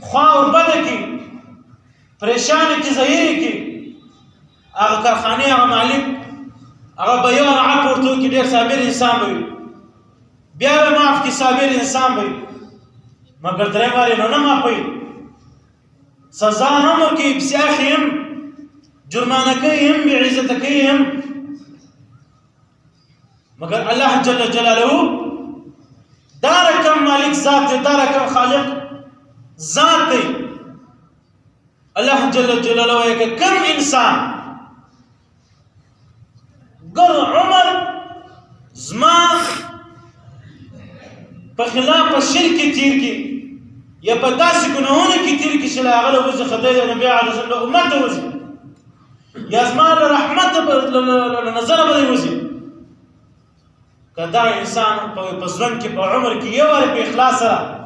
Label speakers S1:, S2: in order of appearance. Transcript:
S1: خوا وربده کړي، پریشانه کړي، ظاهرې کړي، هغه کارخانې هغه مالک هغه به یو رعب ورته وکړي، ډېر صابر انسان به وي، بیا به معاف کړي، صابر انسان به وي، مګر درې وارې نو نه معافوي، سزا هم ورکوي، پسې اخلي هم، جرمانه کوي هم، بېعزته کوي هم. مگر الله جل جلاله دا رقم مالک ذات دی، دا رقم خالق ذات دی. الله جل جلاله وایي که کوم انسان ګر عمر زما په خلاف په شرک کې تیر کړي یا په داسې ګناهونو کې تیر کړي چې له هغه له وجې خدای د نبي علیه السلام د امت ته وځي یا زما له رحمت له نظره به دی وځي، که دا انسان په ژوند کې په عمر کې یو وارې په اخلاص سره